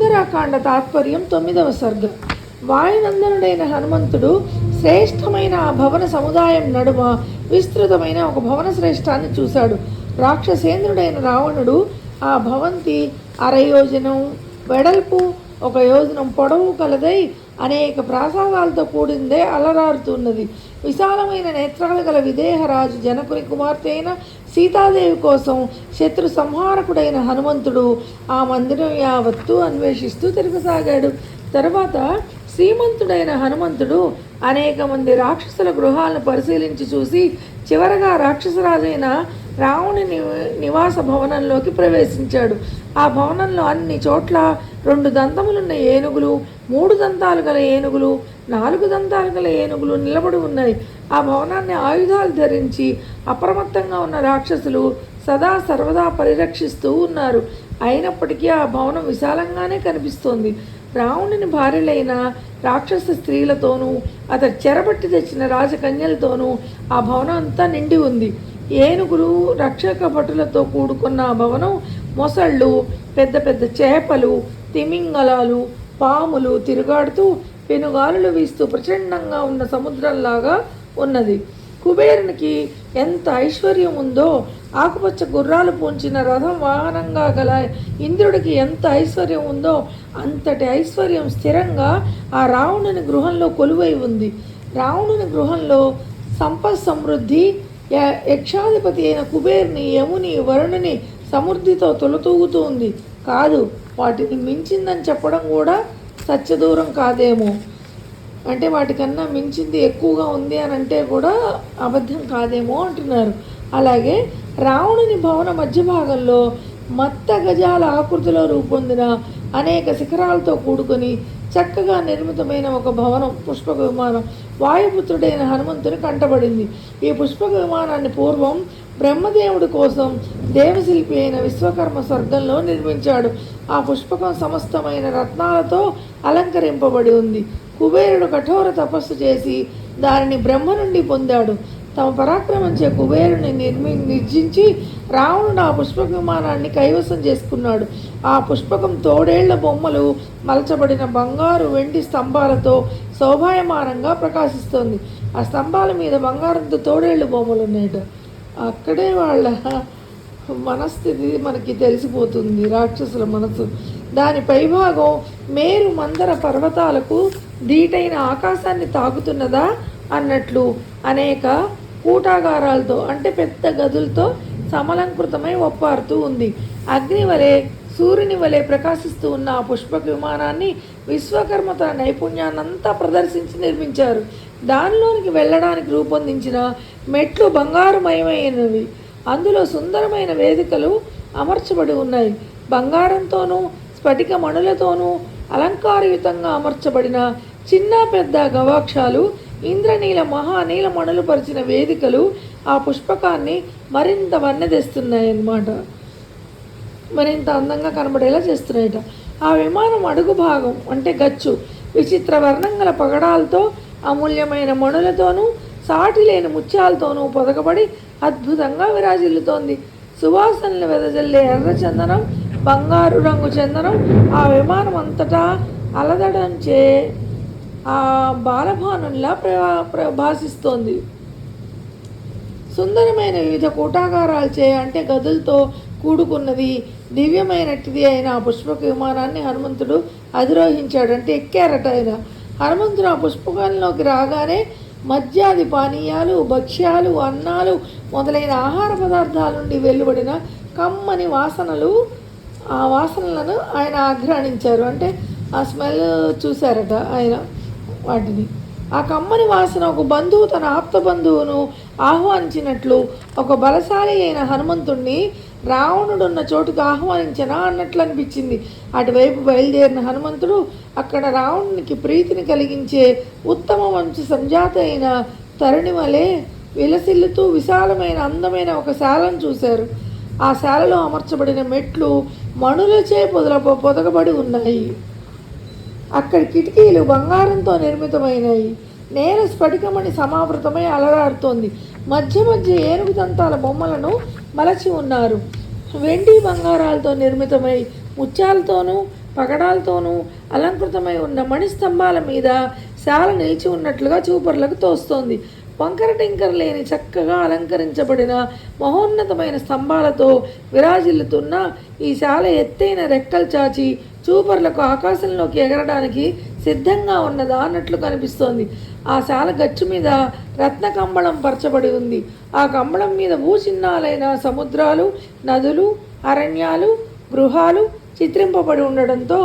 సుందరాకాండ తాత్పర్యం 9వ సర్గ. వాయునందనుడైన హనుమంతుడు శ్రేష్టమైన ఆ భవన సముదాయం నడుమ విస్తృతమైన ఒక భవన శ్రేష్టాన్ని చూశాడు. రాక్షసేంద్రుడైన రావణుడు ఆ భవంతి 1/2 యోజనం వెడల్పు 1 యోజనం పొడవు కలదై అనేక ప్రాసాదాలతో కూడిందే అలరారుతున్నది. విశాలమైన నేత్రాలు గల విదేహరాజు జనకుని కుమార్తె అయిన సీతాదేవి కోసం శత్రు సంహారకుడైన హనుమంతుడు ఆ మందిరం యావత్తు అన్వేషిస్తూ తిరగసాగాడు. తర్వాత శ్రీమంతుడైన హనుమంతుడు అనేక మంది రాక్షసుల గృహాలను పరిశీలించి చూసి చివరగా రాక్షసరాజైన రావణుని నివాస భవనంలోకి ప్రవేశించాడు. ఆ భవనంలో అన్ని చోట్ల 2 దంతములున్న ఏనుగులు, 3 దంతాలు గల ఏనుగులు, 4 దంతాలు గల ఏనుగులు నిలబడి ఉన్నాయి. ఆ భవనాన్ని ఆయుధాలు ధరించి అప్రమత్తంగా ఉన్న రాక్షసులు సదా సర్వదా పరిరక్షిస్తూ ఉన్నారు. అయినప్పటికీ ఆ భవనం విశాలంగానే కనిపిస్తోంది. రావణుని భార్యలైన రాక్షస స్త్రీలతోనూ అతడు చెరబట్టి తెచ్చిన రాజకన్యలతోనూ ఆ భవనం అంతా నిండి ఉంది. ఏనుగులు, రక్షక భటులతో కూడుకున్న ఆ భవనం మొసళ్ళు, పెద్ద పెద్ద చేపలు, తిమింగలాలు, పాములు తిరుగాడుతూ పెనుగాలులు వీస్తూ ప్రచండంగా ఉన్న సముద్రంలాగా ఉన్నది. కుబేరునికి ఎంత ఐశ్వర్యం ఉందో, ఆకుపచ్చ గుర్రాలు పూంచిన రథం వాహనంగా గల ఇంద్రుడికి ఎంత ఐశ్వర్యం ఉందో అంతటి ఐశ్వర్యం స్థిరంగా ఆ రావణుని గృహంలో కొలువై ఉంది. రావణుని గృహంలో సంపత్ సమృద్ధి యక్షాధిపతి అయిన కుబేరుని, యముని, వరుణుని సమృద్ధితో తొలతూగుతూ ఉంది. కాదు, వాటిని మించిందని చెప్పడం కూడా సత్యదూరం కాదేమో. అంటే వాటికన్నా మించింది ఎక్కువగా ఉంది అని అంటే కూడా అబద్ధం కాదేమో అంటున్నారు. అలాగే రావణుని భవన మధ్య భాగంలో మత్త గజాల ఆకృతిలో రూపొందిన అనేక శిఖరాలతో కూడుకొని చక్కగా నిర్మితమైన ఒక భవనం, పుష్పక విమానం వాయుపుత్రుడైన హనుమంతుని కంటబడింది. ఈ పుష్పక విమానాన్ని పూర్వం బ్రహ్మదేవుడి కోసం దేవశిల్పి అయిన విశ్వకర్మ స్వర్గంలో నిర్మించాడు. ఆ పుష్పకం సమస్తమైన రత్నాలతో అలంకరింపబడి ఉంది. కుబేరుడు కఠోర తపస్సు చేసి దానిని బ్రహ్మ నుండి పొందాడు. తమ పరాక్రమంచే కుబేరుని నిర్జించి రావణుడు ఆ పుష్పక విమానాన్ని కైవసం చేసుకున్నాడు. ఆ పుష్పకం తోడేళ్ల బొమ్మలు మలచబడిన బంగారు, వెండి స్తంభాలతో శోభాయమానంగా ప్రకాశిస్తోంది. ఆ స్తంభాల మీద బంగారంతో తోడేళ్ల బొమ్మలు ఉన్నాయట. అక్కడే వాళ్ళ మనస్థితి మనకి తెలిసిపోతుంది, రాక్షసుల మనసు. దాని పైభాగం మేరు మందర పర్వతాలకు దీటైన ఆకాశాన్ని తాకుతున్నదా అన్నట్లు అనేక కూటాగారాలతో, అంటే పెద్ద గదులతో సమలంకృతమై ఒప్పారుతూ ఉంది. అగ్ని వలె, సూర్యుని వలె ప్రకాశిస్తూ ఉన్న ఆ పుష్పక విమానాన్ని విశ్వకర్మ తన నైపుణ్యాన్నంతా ప్రదర్శించి నిర్మించారు. దానిలోనికి వెళ్ళడానికి రూపొందించిన మెట్లు బంగారుమయమైనవి. అందులో సుందరమైన వేదికలు అమర్చబడి ఉన్నాయి. బంగారంతోనూ స్ఫటిక మణులతోనూ అలంకారయుతంగా అమర్చబడిన చిన్న పెద్ద గవాక్షాలు, ఇంద్రనీల మహానీల మణులు పరిచిన వేదికలు ఆ పుష్పకాన్ని మరింత వన్నెదెస్తున్నాయన్నమాట. మరింత అందంగా కనబడేలా చేస్తున్నాయట. ఆ విమానం అడుగు భాగం అంటే గచ్చు విచిత్ర వర్ణం గల పగడాలతో, అమూల్యమైన మణులతోనూ సాటి లేని ముత్యాలతోనూ పొదగబడి అద్భుతంగా విరాజిల్లుతోంది. సువాసనలు వెదజల్లే ఎర్ర చందనం, బంగారు రంగు చందనం ఆ విమానం అంతటా అలదడంచే ఆ బాలభానుల్లా భాసిస్తోంది. సుందరమైన వివిధ కూటాగారాలచే, అంటే గదులతో కూడుకున్నది, దివ్యమైనటిది అయిన ఆ పుష్పక విమానాన్ని హనుమంతుడు అధిరోహించాడు. అంటే ఎక్కారట ఆయన. హనుమంతుడు ఆ పుష్పకంలోకి రాగానే మద్యాది పానీయాలు, భక్ష్యాలు, అన్నాలు మొదలైన ఆహార పదార్థాల నుండి వెలువడిన కమ్మని వాసనలు, ఆ వాసనలను ఆయన ఆఘ్రాణించారు. అంటే ఆ స్మెల్ చూశారట ఆయన వాటిని. ఆ కమ్మని వాసన ఒక బంధువు తన ఆప్త బంధువును ఆహ్వానించినట్లు, ఒక బలశాలి అయిన హనుమంతుణ్ణి రావణుడున్న చోటుకు ఆహ్వానించనా అన్నట్లు అనిపించింది. అటువైపు బయలుదేరిన హనుమంతుడు అక్కడ రావణునికి ప్రీతిని కలిగించే ఉత్తమ వంశ సంజాత అయిన తరుణి వలె విలసిల్లుతూ విశాలమైన అందమైన ఒక శాలను చూశారు. ఆ శాలలో అమర్చబడిన మెట్లు మణులచే పొదగబడి ఉన్నాయి. అక్కడి కిటికీలు బంగారంతో నిర్మితమైనవి. నేల స్ఫటికమణి సమావృతమై అలరాడుతోంది. మధ్య మధ్య ఏనుగు దంతాల బొమ్మలను మలచి ఉన్నారు. వెండి బంగారాలతో నిర్మితమై ముత్యాలతోనూ పగడాలతోనూ అలంకృతమై ఉన్న మణిస్తంభాల మీద శాల నిలిచి ఉన్నట్లుగా చూపరులకు తోస్తోంది. వంకర టింకర లేని చక్కగా అలంకరించబడిన మహోన్నతమైన స్తంభాలతో విరాజిల్లుతున్న ఈ శాల ఎత్తైన రెక్కలు చాచి చూపర్లకు ఆకాశంలోకి ఎగరడానికి సిద్ధంగా ఉన్నదా అన్నట్లు కనిపిస్తోంది. ఆ శాల గచ్చు మీద రత్న కంబళం పరచబడి ఉంది. ఆ కంబళం మీద భూచిహ్నాలైన సముద్రాలు, నదులు, అరణ్యాలు, గృహాలు చిత్రింపబడి ఉండడంతో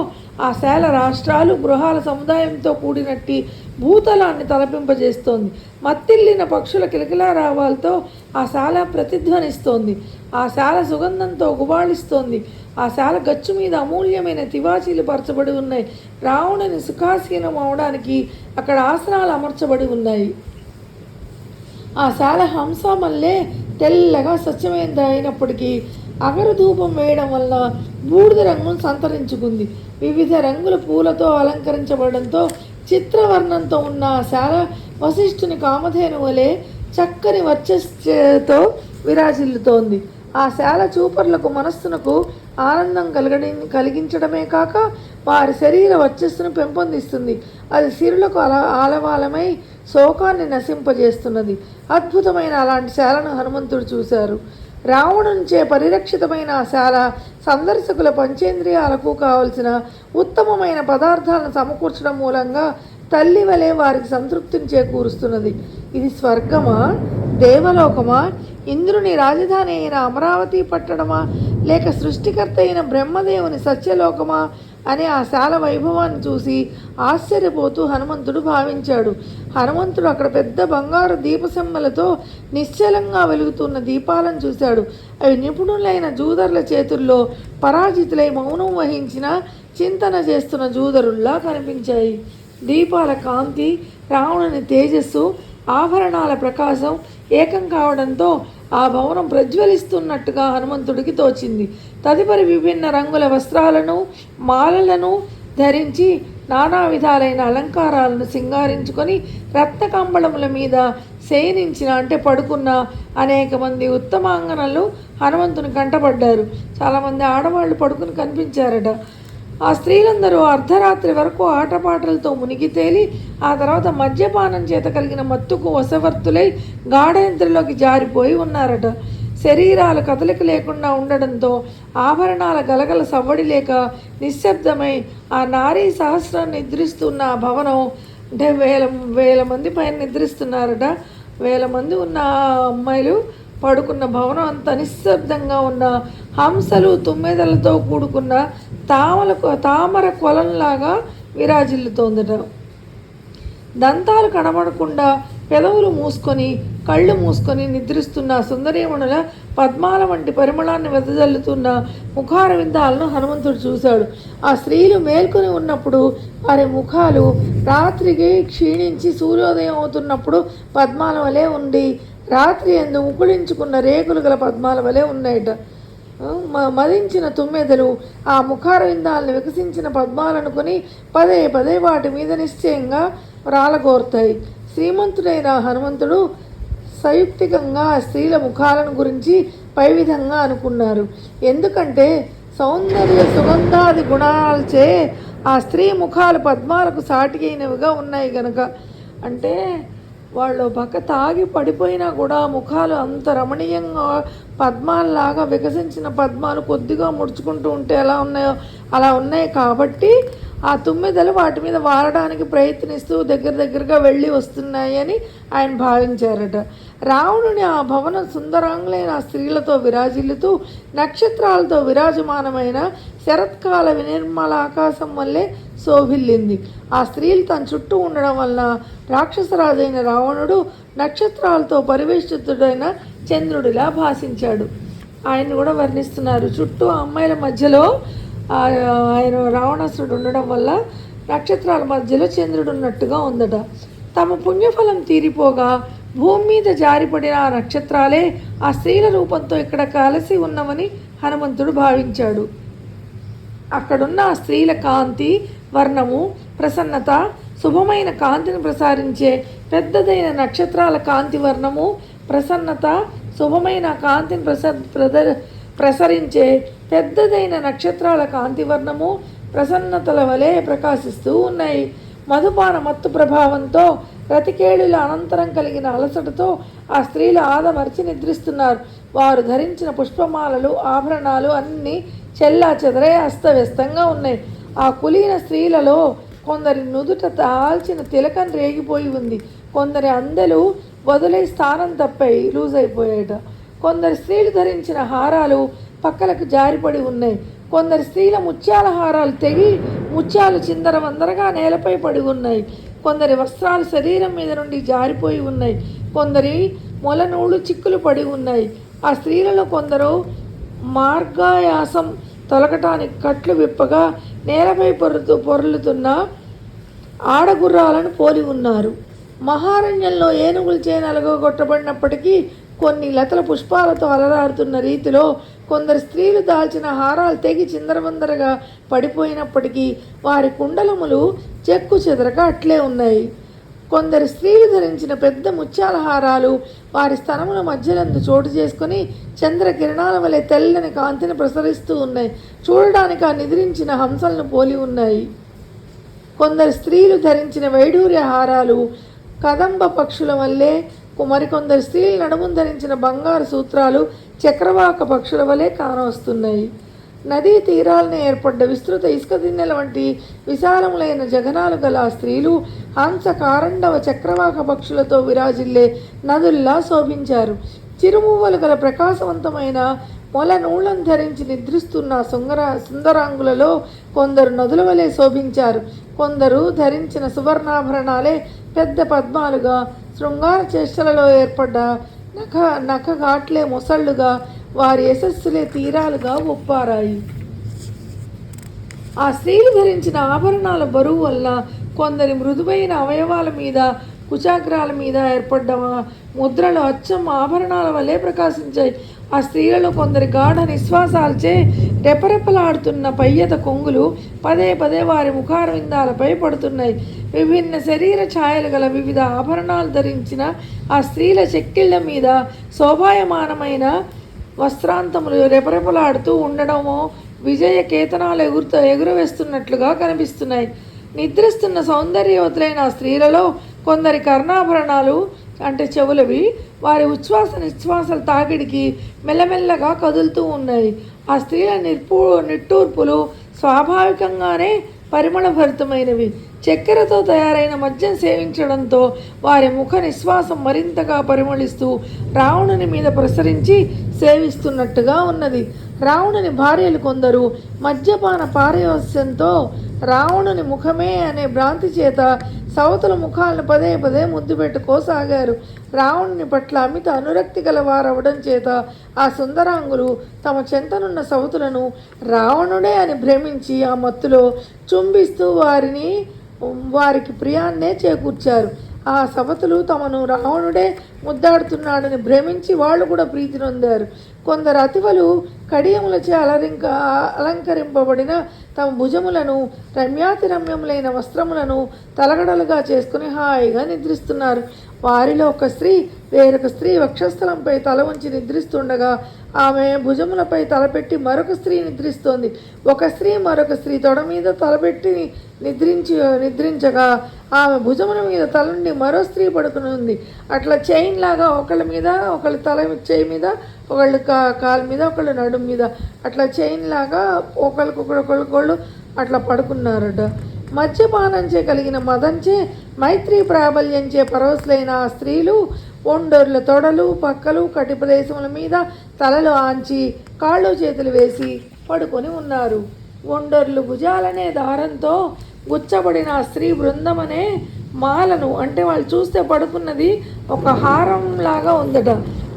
ఆ శాల రాష్ట్రాలు, గృహాల సముదాయంతో కూడినట్టి భూతలాన్ని తలపింపజేస్తోంది. మత్తిల్లిన పక్షుల కిలకిలారావాలతో ఆ శాల ప్రతిధ్వనిస్తోంది. ఆ శాల సుగంధంతో గుబాళిస్తోంది. ఆ శాల గచ్చు మీద అమూల్యమైన తివాచీలు పరచబడి ఉన్నాయి. రావణుని సుఖాసీనం అవడానికి అక్కడ ఆసనాలు అమర్చబడి ఉన్నాయి. ఆ శాల హంస మల్లే తెల్లగా స్వచ్ఛమైనది అయినప్పటికీ అగరు ధూపం వేయడం వల్ల బూడిద రంగును సంతరించుకుంది. వివిధ రంగుల పూలతో అలంకరించబడడంతో చిత్రవర్ణంతో ఉన్న ఆ శాల వశిష్ఠుని కామధేను వలె చక్కని వర్చస్సుతో విరాజిల్లుతోంది. ఆ శాల చూపర్లకు మనస్సునకు ఆనందం కలిగించడమే కాక వారి శరీర వర్చస్సును పెంపొందిస్తుంది. అది సిరులకు ఆలవాలమై శోకాన్ని నశింపజేస్తున్నది. అద్భుతమైన అలాంటి శాలను హనుమంతుడు చూశారు. రావణునిచే పరిరక్షితమైన ఆ శాల సందర్శకుల పంచేంద్రియాలకు కావలసిన ఉత్తమమైన పదార్థాలను సమకూర్చడం మూలంగా తల్లి వలె వారికి సంతృప్తిని చేకూరుస్తున్నది. ఇది స్వర్గమా, దేవలోకమా, ఇంద్రుని రాజధాని అయిన అమరావతి పట్టణమా, లేక సృష్టికర్త అయిన బ్రహ్మదేవుని సత్యలోకమా అనే ఆ శాల వైభవాన్ని చూసి ఆశ్చర్యపోతూ హనుమంతుడు భావించాడు. హనుమంతుడు అక్కడ పెద్ద బంగారు దీపసెమ్మలతో నిశ్చలంగా వెలుగుతున్న దీపాలను చూశాడు. అవి నిపుణులైన జూదరుల చేతుల్లో పరాజితులై మౌనం వహించిన చింతన చేస్తున్న జూదరుల్లా కనిపించాయి. దీపాల కాంతి, రావణుని తేజస్సు, ఆభరణాల ప్రకాశం ఏకం కావడంతో ఆ భవనం ప్రజ్వలిస్తున్నట్టుగా హనుమంతుడికి తోచింది. తదుపరి విభిన్న రంగుల వస్త్రాలను, మాలలను ధరించి నానా విధాలైన అలంకారాలను సింగారించుకొని రత్నకంబళముల మీద శయనించిన అంటే పడుకున్న అనేక మంది ఉత్తమాంగనలు హనుమంతుని కంటపడ్డారు. చాలామంది ఆడవాళ్ళు పడుకుని కనిపించారట. ఆ స్త్రీలందరూ అర్ధరాత్రి వరకు ఆటపాటలతో మునిగి తేలి ఆ తర్వాత మద్యపానం చేత కలిగిన మత్తుకు వశవర్తులై గాఢనిద్రలోకి జారిపోయి ఉన్నారట. శరీరాలు కదలిక లేకుండా ఉండడంతో ఆభరణాల గలగల సవ్వడి లేక నిశ్శబ్దమై ఆ నారీ సహస్రం నిద్రిస్తున్న ఆ భవనం అంటే వేల మంది పైన నిద్రిస్తున్నారట. 1000 మంది ఉన్న అమ్మాయిలు పడుకున్న భవనం అంత నిశ్శబ్దంగా ఉన్న హంసలు, తుమ్మెదలతో కూడుకున్న తామర కొలంలాగా విరాజిల్లుతోందట. దంతాలు కనబడకుండా పెదవులు మూసుకొని కళ్ళు మూసుకొని నిద్రిస్తున్న సుందరీమణుల పద్మాల వంటి పరిమళాన్ని వెదజల్లుతున్న ముఖార విందాలను హనుమంతుడు చూశాడు. ఆ స్త్రీలు మేల్కొని ఉన్నప్పుడు వారి ముఖాలు రాత్రికి క్షీణించి సూర్యోదయం అవుతున్నప్పుడు పద్మాల వలె ఉండి రాత్రి ఎందు ముకుళించుకున్న రేకులు గల పద్మాల వలె ఉన్నాయట. మదించిన తుమ్మెదలు ఆ ముఖార విందాలను వికసించిన పద్మాలనుకొని పదే పదే వాటి మీద నిశ్చయంగా రాలగోరుతాయి. శ్రీమంతుడైన హనుమంతుడు సయుక్తికంగా ఆ స్త్రీల ముఖాలను గురించి పై విధంగా అనుకున్నారు. ఎందుకంటే సౌందర్య సుగంధాది గుణాలచే ఆ స్త్రీ ముఖాలు పద్మాలకు సాటి అయినవిగా ఉన్నాయి గనక. అంటే వాళ్ళు పక్క తాగి పడిపోయినా కూడా ముఖాలు అంత రమణీయంగా పద్మాలలాగా వికసించిన పద్మాలు కొద్దిగా ముడుచుకుంటూ ఉంటే ఎలా ఉన్నాయో అలా ఉన్నాయి కాబట్టి ఆ తుమ్మెదలు వాటి మీద వారడానికి ప్రయత్నిస్తూ దగ్గరగా వెళ్ళి వస్తున్నాయని ఆయన భావించారట. రావణుని ఆ భవన సుందరాంగులైన ఆ స్త్రీలతో విరాజిల్లుతూ నక్షత్రాలతో విరాజమానమైన శరత్కాల వినిర్మల ఆకాశం వల్లే శోభిల్లింది. ఆ స్త్రీలు తన చుట్టూ ఉండడం వలన రాక్షసరాజైన రావణుడు నక్షత్రాలతో పరివేష్టితుడైన చంద్రుడిలా భాషించాడు. ఆయన్ని కూడా వర్ణిస్తున్నారు. చుట్టూ అమ్మాయిల మధ్యలో ఆయన రావణాసురుడు ఉండడం వల్ల నక్షత్రాల మధ్యలో చంద్రుడు ఉన్నట్టుగా ఉందట. తమ పుణ్యఫలం తీరిపోగా భూమి మీద జారిపడిన ఆ నక్షత్రాలే ఆ స్త్రీల రూపంతో ఇక్కడ కలిసి ఉన్నవని హనుమంతుడు భావించాడు. అక్కడున్న ఆ స్త్రీల కాంతి, వర్ణము, ప్రసన్నత, శుభమైన కాంతిని ప్రసారించే పెద్దదైన నక్షత్రాల కాంతి వర్ణము, ప్రసన్నత, శుభమైన కాంతిని ప్రసరించే పెద్దదైన నక్షత్రాల కాంతివర్ణము, ప్రసన్నతల వలె ప్రకాశిస్తూ ఉన్నాయి. మధుపాన మత్తు ప్రభావంతో రతికేళుల అనంతరం కలిగిన అలసటతో ఆ స్త్రీలు ఆదమర్చి నిద్రిస్తున్నారు. వారు ధరించిన పుష్పమాలలు ఆభరణాలు అన్నీ చెల్లా చెదరై అస్తవ్యస్తంగా ఉన్నాయి. ఆ కులీన స్త్రీలలో కొందరి నుదుట దాల్చిన తిలకం రేగిపోయి ఉంది. కొందరి అందెలు వదిలే స్థానం తప్పాయి, లూజ్ అయిపోయాయట. కొందరు స్త్రీలు ధరించిన హారాలు పక్కలకు జారిపడి ఉన్నాయి. కొందరు స్త్రీల ముత్యాల హారాలు తెగి ముత్యాలు చిందరవందరగా నేలపై పడి ఉన్నాయి. కొందరి వస్త్రాలు శరీరం మీద నుండి జారిపోయి ఉన్నాయి. కొందరి మొలనూళ్ళు చిక్కులు పడి ఉన్నాయి. ఆ స్త్రీలలో కొందరు మార్గాయాసం తొలగటానికి కట్లు విప్పగా నేలపై పొర్లుతున్న ఆడగుర్రాలను పోలి ఉన్నారు. మహారణ్యంలో ఏనుగులు చే నలగొట్టబడినప్పటికీ కొన్ని లతల పుష్పాలతో అలరారుతున్న రీతిలో కొందరు స్త్రీలు దాల్చిన హారాలు తెగి చిందరవందరగా పడిపోయినప్పటికీ వారి కుండలములు చెక్కు చెదరక అట్లే ఉన్నాయి. కొందరు స్త్రీలు ధరించిన పెద్ద ముత్యాల హారాలు వారి స్తనముల మధ్యలందు చోటు చేసుకుని చంద్రకిరణాల వలె తెల్లని కాంతిని ప్రసరిస్తూ ఉన్నాయి. చూడడానికి ఆ నిద్రించిన హంసలను పోలి ఉన్నాయి. కొందరు స్త్రీలు ధరించిన వైఢూర్య హారాలు కదంబ పక్షుల వల్లే, మరికొందరు స్త్రీలు నడుమును ధరించిన బంగారు సూత్రాలు చక్రవాక పక్షుల వలె కానవస్తున్నాయి. నదీ తీరాలను ఏర్పడ్డ విస్తృత ఇసుక దిన్నెల వంటి విశాలములైన జగనాలు గల ఆ స్త్రీలు హంస కారండవ చక్రవాక పక్షులతో విరాజిల్లే నదుల్లా శోభించారు. చిరుమువ్వలు గల ప్రకాశవంతమైన మొల నూళ్లను ధరించి నిద్రిస్తున్న సుందరాంగులలో కొందరు నదుల వలె శోభించారు. కొందరు ధరించిన సువర్ణాభరణాలే పెద్ద పద్మాలుగా, శృంగార చేష్టలలో ఏర్పడ్డ నఖఘాట్లే మొసళ్ళుగా, వారి యశస్సులే తీరాలుగా ఒప్పారాయి. ఆ స్త్రీలు ధరించిన ఆభరణాల బరువు వల్ల కొందరి మృదువైన అవయవాల మీద, కుచాగ్రాల మీద ఏర్పడ్డ ముద్రలు అచ్చం ఆభరణాల వల్లే ప్రకాశించాయి. ఆ స్త్రీలలో కొందరి గాఢ నిశ్వాసాలచే రెపరెపలాడుతున్న పయ్యత కొంగులు పదే పదే వారి ముఖారవిందాలపై పడుతున్నాయి. విభిన్న శరీర ఛాయలు గల వివిధ ఆభరణాలు ధరించిన ఆ స్త్రీల చెక్కిళ్ల మీద శోభాయమానమైన వస్త్రాంతములు రెపరెపలాడుతూ ఉండడమో విజయ కేతనాలు ఎగురవేస్తున్నట్లుగా కనిపిస్తున్నాయి. నిద్రిస్తున్న సౌందర్యవతులైన ఆ స్త్రీలలో కొందరి కర్ణాభరణాలు అంటే చెవులవి వారి ఉచ్ఛ్వాస నిశ్వాసల తాకిడికి మెల్లమెల్లగా కదులుతూ ఉన్నాయి. ఆ స్త్రీల నిట్టూర్పులు స్వాభావికంగానే పరిమళభరితమైనవి. చక్కెరతో తయారైన మద్యం సేవించడంతో వారి ముఖ నిశ్వాసం మరింతగా పరిమళిస్తూ రావణుని మీద ప్రసరించి సేవిస్తున్నట్టుగా ఉన్నది. రావణుని భార్యలు కొందరు మద్యపాన పారవస్యంతో రావణుని ముఖమే అనే భ్రాంతి చేత సవతుల ముఖాలను పదే పదే ముద్దు పెట్టుకోసాగారు. రావణుని పట్ల అమిత అనురక్తి గలవారవడం చేత ఆ సుందరాంగులు తమ చెంతనున్న సవతులను రావణుడే అని భ్రమించి ఆ మత్తులో చుంబిస్తూ వారికి ప్రియాన్నే చేకూర్చారు. ఆ సవతులు తమను రావణుడే ముద్దాడుతున్నాడని భ్రమించి వాళ్ళు కూడా ప్రీతి నొందారు. కొందరు అతివలు కడియములచే అలంకరింపబడిన తమ భుజములను రమ్యాతిరమ్యములైన వస్త్రములను తలగడలుగా చేసుకుని హాయిగా నిద్రిస్తున్నారు. వారిలో ఒక స్త్రీ వేరొక స్త్రీ వక్షస్థలంపై తల ఉంచి నిద్రిస్తుండగా ఆమె భుజములపై తలపెట్టి మరొక స్త్రీ నిద్రిస్తోంది. ఒక స్త్రీ మరొక స్త్రీ తొడ మీద తలపెట్టి నిద్రించగా ఆమె భుజముల మీద తలండి మరో స్త్రీ పడుకుని ఉంది. అట్లా చైన్ లాగా ఒకళ్ళ మీద ఒకళ్ళ తల చేయి మీద, ఒకళ్ళు కాలు మీద, ఒకళ్ళు నడుము మీద, అట్లా చైన్ లాగా ఒకళ్ళకొకళ్ళు అట్లా పడుకున్నారట. మద్యపానంచే కలిగిన మదంచే మైత్రి ప్రాబల్యంచే పరవశులైన ఆ స్త్రీలు ఒండొర్ల తొడలు పక్కలు కటి ప్రదేశముల మీద తలలు ఆంచి కాళ్ళు చేతులు వేసి పడుకొని ఉన్నారు. ఒండొర్లు భుజాలనే దారంతో గుచ్చబడిన ఆ స్త్రీ బృందమనే మాలను అంటే వాళ్ళు చూస్తే పడుకున్నది ఒక హారం లాగా ఉందట.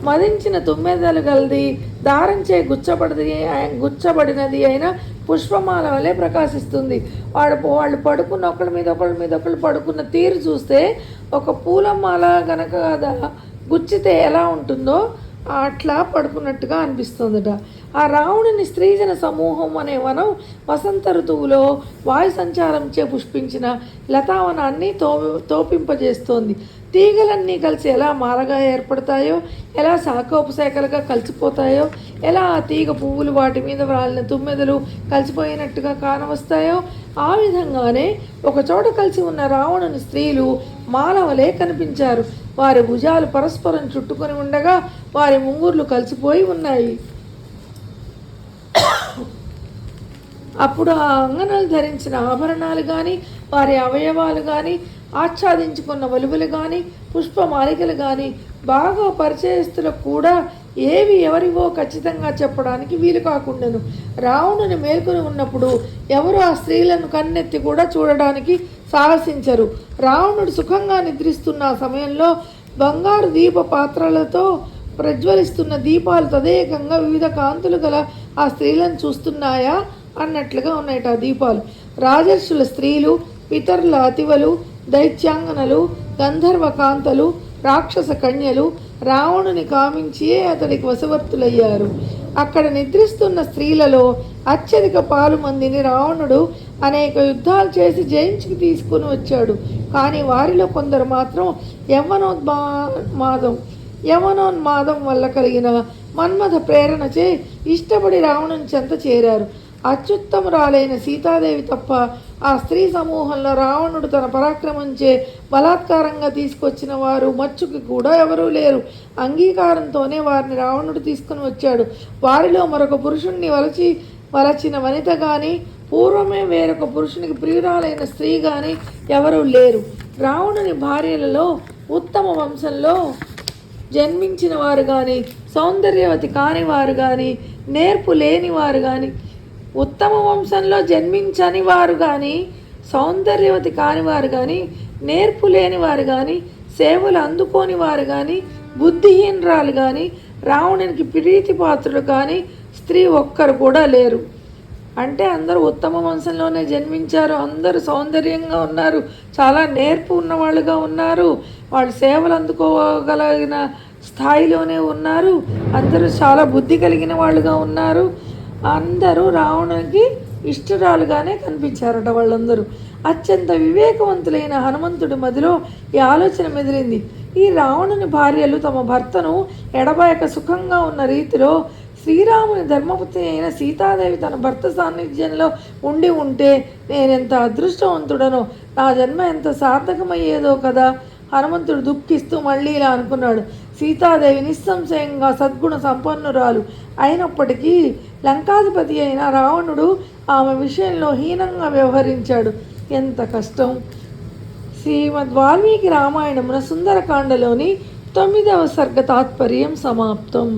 మదించిన తుమ్మెదలు గలది దారంచే గుచ్చబడినది అయిన పుష్పమాల వలె ప్రకాశిస్తుంది. వాళ్ళు పడుకున్న ఒకళ్ళ పడుకున్న తీరు చూస్తే ఒక పూలమాల గనక గుచ్చితే ఎలా ఉంటుందో అట్లా పడుకున్నట్టుగా అనిపిస్తుందట. ఆ రావణుని స్త్రీజన సమూహం అనే వనం వసంత ఋతువులో వాయు సంచారంచే పుష్పించిన లతావనాన్ని తోపింపజేస్తోంది. తీగలన్నీ కలిసి ఎలా మాలగా ఏర్పడతాయో, ఎలా శాఖోపశాఖలుగా కలిసిపోతాయో, ఎలా ఆ తీగ పువ్వులు వాటి మీద వ్రాలిన తుమ్మెదలు కలిసిపోయినట్టుగా కానవస్తాయో, ఆ విధంగానే ఒకచోట కలిసి ఉన్న రావణుని స్త్రీలు మాలవలే కనిపించారు. వారి భుజాలు పరస్పరం చుట్టుకొని ఉండగా వారి ముంగుర్లు కలిసిపోయి ఉన్నాయి. అప్పుడు ఆ అంగనలు ధరించిన ఆభరణాలు కానీ, వారి అవయవాలు కానీ, ఆచ్ఛాదించుకున్న వలువలు కానీ, పుష్పమాలికలు కానీ బాగా పరిచయస్తులకు కూడా ఏవి ఎవరివో ఖచ్చితంగా చెప్పడానికి వీలు కాకుండాను. రావణుని మేల్కొని ఉన్నప్పుడు ఎవరు ఆ స్త్రీలను కన్నెత్తి కూడా చూడడానికి సాహసించరు. రావణుడు సుఖంగా నిద్రిస్తున్న సమయంలో బంగారు దీప పాత్రలతో ప్రజ్వలిస్తున్న దీపాలు తదేకంగా వివిధ కాంతులు గల ఆ స్త్రీలను చూస్తున్నాయా అన్నట్లుగా ఉన్నాయట ఆ దీపాలు. రాజర్షుల స్త్రీలు, పితరుల అతివలు, దైత్యాంగనలు, గంధర్వ కాంతలు, రాక్షస కన్యలు రావణుని కామించియే అతడికి వశవర్తులయ్యారు. అక్కడ నిద్రిస్తున్న స్త్రీలలో అత్యధిక పాలు మందిని రావణుడు అనేక యుద్ధాలు చేసి జయించుకు తీసుకుని వచ్చాడు. కానీ వారిలో కొందరు మాత్రం యవనోన్మాదం వల్ల కలిగిన మన్మథ ప్రేరణచే ఇష్టపడి రావణుని చెంత చేరారు. అత్యుత్తమురాలైన సీతాదేవి తప్ప ఆ స్త్రీ సమూహంలో రావణుడు తన పరాక్రమంచే బలాత్కారంగా తీసుకొచ్చిన వారు మచ్చుకి కూడా ఎవరూ లేరు. అంగీకారంతోనే వారిని రావణుడు తీసుకుని వచ్చాడు. వారిలో మరొక పురుషుణ్ణి వలచిన వనిత కానీ, పూర్వమే వేరొక పురుషునికి ప్రియురాలైన స్త్రీ కానీ ఎవరూ లేరు. రావణుని భార్యలలో ఉత్తమ వంశంలో జన్మించిన వారు కానీ, సౌందర్యవతి కాని వారు కానీ, నేర్పు లేని వారు కానీ, ఉత్తమ వంశంలో జన్మించని వారు కానీ, సౌందర్యవతి కానివారు కానీ, నేర్పు లేని వారు కానీ, సేవలు అందుకోని వారు కానీ, బుద్ధిహీనరాలు కానీ, రావణునికి ప్రీతిపాత్రులు కానీ స్త్రీ ఒక్కరు కూడా లేరు. అంటే అందరూ ఉత్తమ వంశంలోనే జన్మించారు, అందరూ సౌందర్యంగా ఉన్నారు, చాలా నేర్పు ఉన్నవాళ్ళుగా ఉన్నారు, వాళ్ళు సేవలు అందుకోగలిగిన స్థాయిలోనే ఉన్నారు, అందరూ చాలా బుద్ధి కలిగిన వాళ్ళుగా ఉన్నారు. అందరూ రావణునికి ఇష్టరాలుగానే కనిపించారట వాళ్ళందరూ. అత్యంత వివేకవంతులైన హనుమంతుడి మదిలో ఈ ఆలోచన మెదిలింది. ఈ రావణుని భార్యలు తమ భర్తను ఎడబాయక సుఖంగా ఉన్న రీతిలో శ్రీరాముని ధర్మపత్ని అయిన సీతాదేవి తన భర్త సాన్నిధ్యంలో ఉంటే నేనెంత అదృష్టవంతుడనో, నా జన్మ ఎంత సార్థకమయ్యేదో కదా. హనుమంతుడు దుఃఖిస్తూ మళ్ళీ ఇలా అనుకున్నాడు. సీతాదేవి నిస్సంశయంగా సద్గుణ సంపన్నురాలు అయినప్పటికీ లంకాధిపతి అయిన రావణుడు ఆమె విషయంలో హీనంగా వ్యవహరించాడు. ఎంత కష్టం. శ్రీమద్ వాల్మీకి రామాయణమున సుందరకాండలోని 9వ సర్గ తాత్పర్యం సమాప్తం.